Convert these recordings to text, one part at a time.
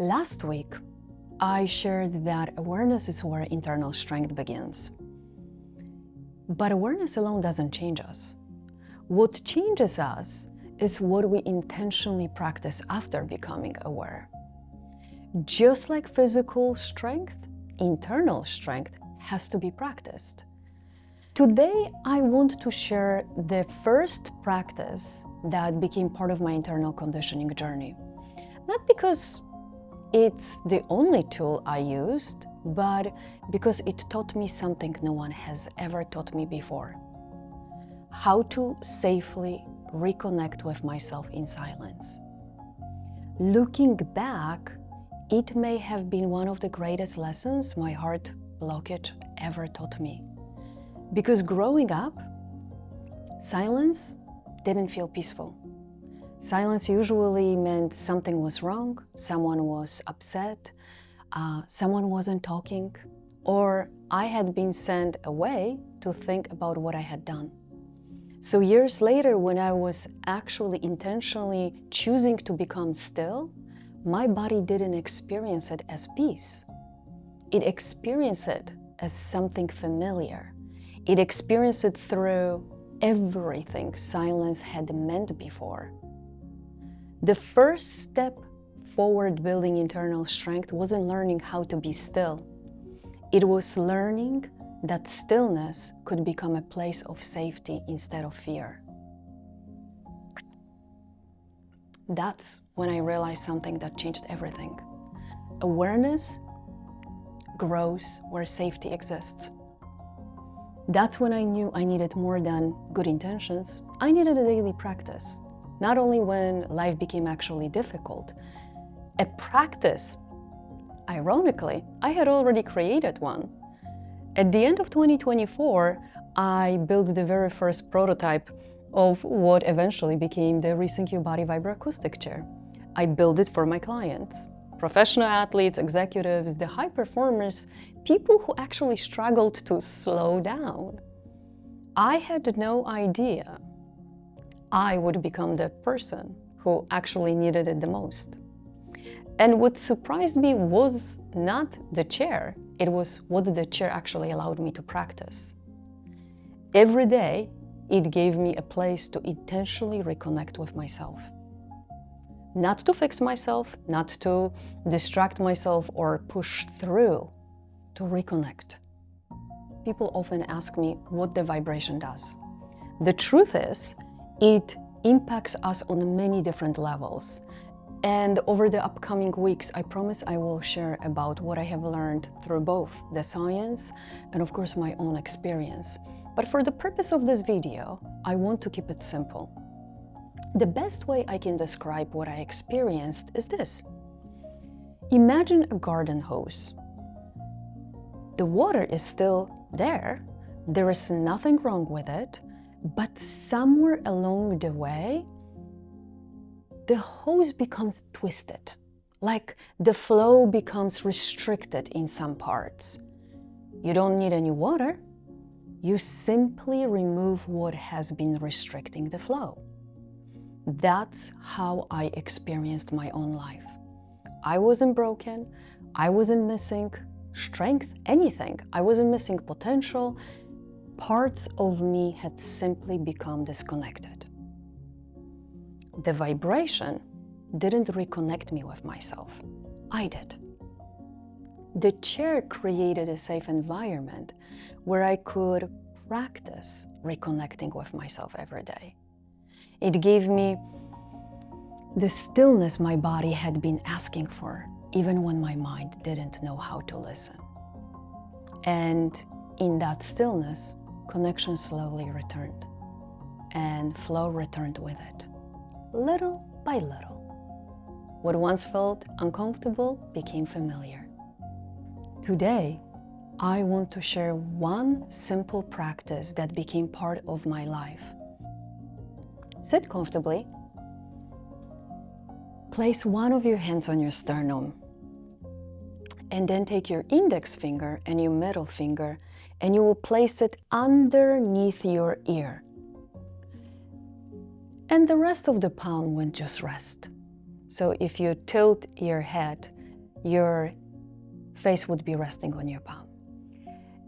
Last week, I shared that awareness is where internal strength begins. But awareness alone doesn't change us. What changes us is what we intentionally practice after becoming aware. Just like physical strength, internal strength has to be practiced. Today, I want to share the first practice that became part of my internal conditioning journey. Not because it's the only tool I used, but because it taught me something no one has ever taught me before. How to safely reconnect with myself in silence. Looking back, it may have been one of the greatest lessons my heart blockage ever taught me. Because growing up, silence didn't feel peaceful. Silence usually meant something was wrong, someone was upset, someone wasn't talking, or I had been sent away to think about what I had done. So years later, when I was actually intentionally choosing to become still, my body didn't experience it as peace. It experienced it as something familiar. It experienced it through everything silence had meant before. The first step forward building internal strength wasn't learning how to be still. It was learning that stillness could become a place of safety instead of fear. That's when I realized something that changed everything. Awareness grows where safety exists. That's when I knew I needed more than good intentions. I needed a daily practice. Not only when life became actually difficult, a practice. Ironically, I had already created one. At the end of 2024, I built the very first prototype of what eventually became the Re-Sync Body Vibroacoustic Chair. I built it for my clients, professional athletes, executives, the high performers, people who actually struggled to slow down. I had no idea I would become the person who actually needed it the most. And what surprised me was not the chair, it was what the chair actually allowed me to practice. Every day, it gave me a place to intentionally reconnect with myself. Not to fix myself, not to distract myself or push through, to reconnect. People often ask me what the vibration does. The truth is, it impacts us on many different levels. And over the upcoming weeks, I promise I will share about what I have learned through both the science and of course my own experience. But for the purpose of this video, I want to keep it simple. The best way I can describe what I experienced is this. Imagine a garden hose. The water is still there. There is nothing wrong with it. But somewhere along the way, the hose becomes twisted, like the flow becomes restricted in some parts. You don't need any water. You simply remove what has been restricting the flow. That's how I experienced my own life. I wasn't broken. I wasn't missing strength, anything. I wasn't missing potential. Parts of me had simply become disconnected. The vibration didn't reconnect me with myself. I did. The chair created a safe environment where I could practice reconnecting with myself every day. It gave me the stillness my body had been asking for, even when my mind didn't know how to listen. And in that stillness, connection slowly returned, and flow returned with it, little by little. What once felt uncomfortable became familiar. Today, I want to share one simple practice that became part of my life. Sit comfortably. Place one of your hands on your sternum, and then take your index finger and your middle finger and you will place it underneath your ear. And the rest of the palm will just rest. So if you tilt your head your face would be resting on your palm.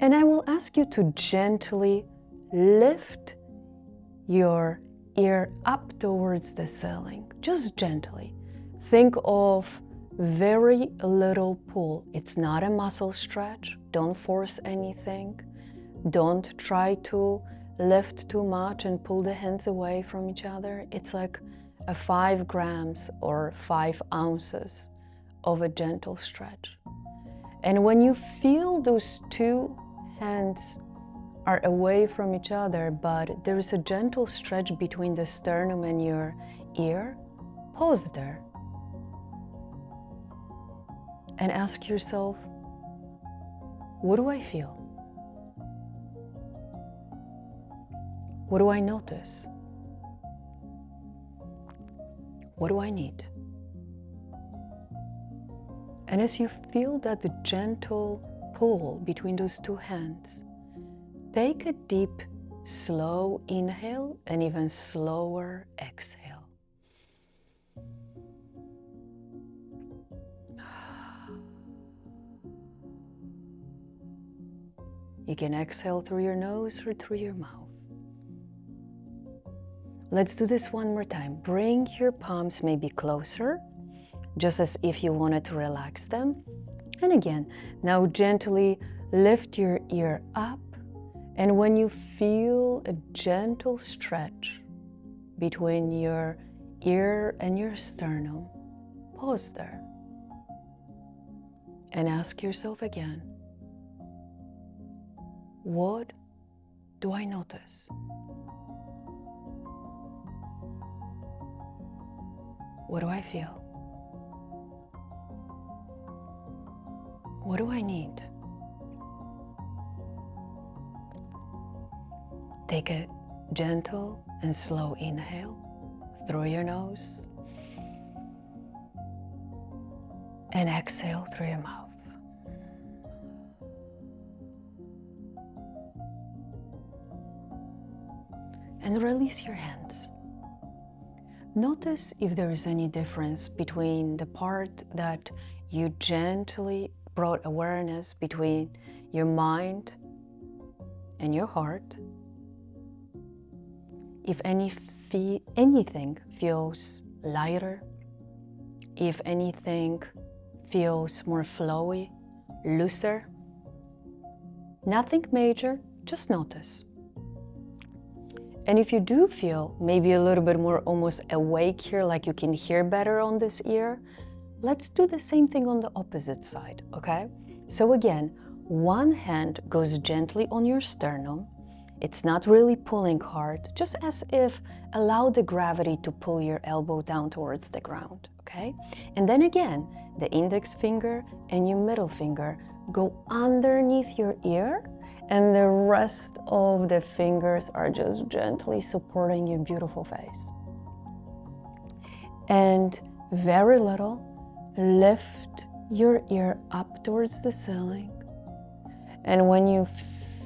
And I will ask you to gently lift your ear up towards the ceiling, just gently. Think of very little pull. It's not a muscle stretch. Don't force anything. Don't try to lift too much and pull the hands away from each other. It's like a 5 grams or 5 ounces of a gentle stretch. And when you feel those two hands are away from each other, but there is a gentle stretch between the sternum and your ear, pause there and ask yourself, what do I feel? What do I notice? What do I need? And as you feel that gentle pull between those two hands, take a deep, slow inhale and even slower exhale. You can exhale through your nose or through your mouth. Let's do this one more time. Bring your palms maybe closer, just as if you wanted to relax them. And again, now gently lift your ear up. And when you feel a gentle stretch between your ear and your sternum, pause there and ask yourself again, what do I notice? What do I feel? What do I need? Take a gentle and slow inhale through your nose and exhale through your mouth. And release your hands. Notice if there is any difference between the part that you gently brought awareness between your mind and your heart. If anything feels lighter, if anything feels more flowy, looser, nothing major, just notice. And if you do feel maybe a little bit more almost awake here, like you can hear better on this ear, let's do the same thing on the opposite side, okay? So again, one hand goes gently on your sternum. It's not really pulling hard, just as if allow the gravity to pull your elbow down towards the ground, okay? And then again, the index finger and your middle finger go underneath your ear, and the rest of the fingers are just gently supporting your beautiful face. And very little, lift your ear up towards the ceiling. And when you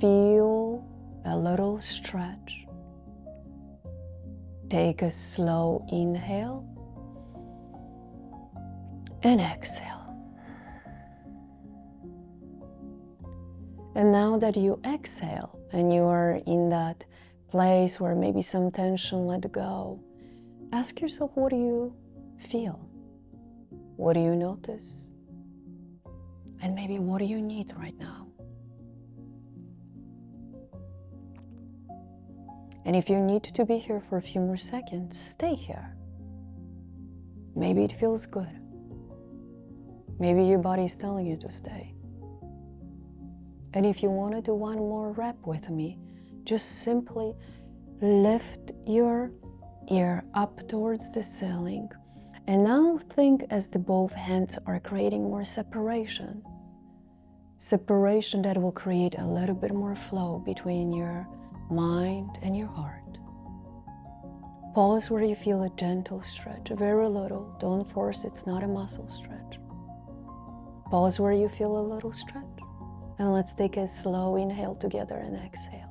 feel a little stretch, take a slow inhale and exhale. And now that you exhale and you are in that place where maybe some tension let go, ask yourself, what do you feel? What do you notice? And maybe what do you need right now? And if you need to be here for a few more seconds, stay here. Maybe it feels good. Maybe your body is telling you to stay. And if you want to do one more rep with me, just simply lift your ear up towards the ceiling. And now think as the both hands are creating more separation. Separation that will create a little bit more flow between your mind and your heart. Pause where you feel a gentle stretch, very little. Don't force, it's not a muscle stretch. Pause where you feel a little stretch. And let's take a slow inhale together and exhale.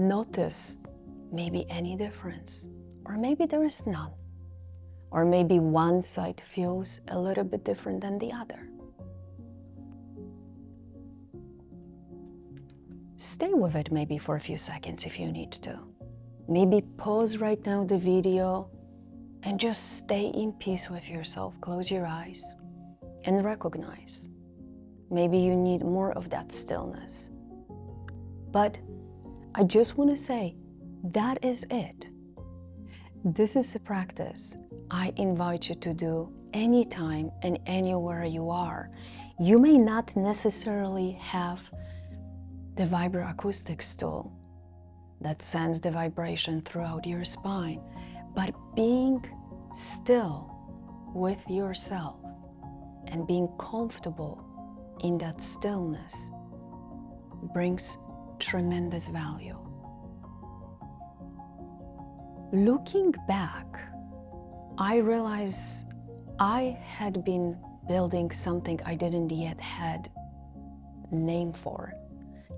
notice maybe any difference, or maybe there is none, or maybe one side feels a little bit different than the other. Stay with it maybe for a few seconds if you need to. Maybe pause right now the video and just stay in peace with yourself. Close your eyes and recognize. Maybe you need more of that stillness. But I just want to say, that is it. This is a practice I invite you to do anytime and anywhere you are. You may not necessarily have the vibroacoustics tool that sends the vibration throughout your spine, but being still with yourself and being comfortable in that stillness brings tremendous value. Looking back, I realized I had been building something I didn't yet had name for.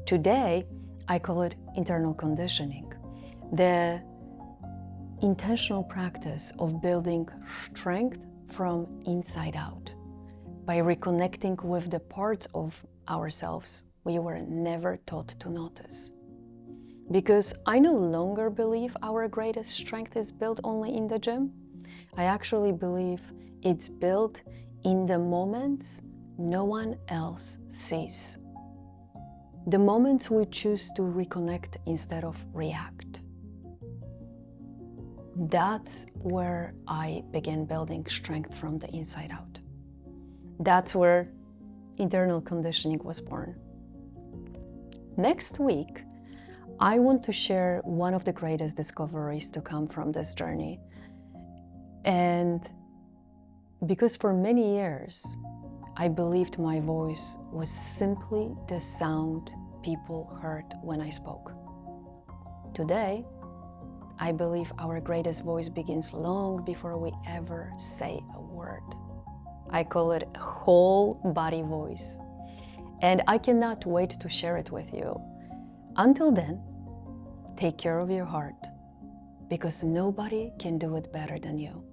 Today, I call it internal conditioning, the intentional practice of building strength from inside out by reconnecting with the parts of ourselves we were never taught to notice. Because I no longer believe our greatest strength is built only in the gym. I actually believe it's built in the moments no one else sees. The moments we choose to reconnect instead of react. That's where I began building strength from the inside out. That's where internal conditioning was born. Next week, I want to share one of the greatest discoveries to come from this journey. And because for many years, I believed my voice was simply the sound people heard when I spoke. Today, I believe our greatest voice begins long before we ever say a word. I call it a whole body voice. And I cannot wait to share it with you. Until then, take care of your heart, because nobody can do it better than you.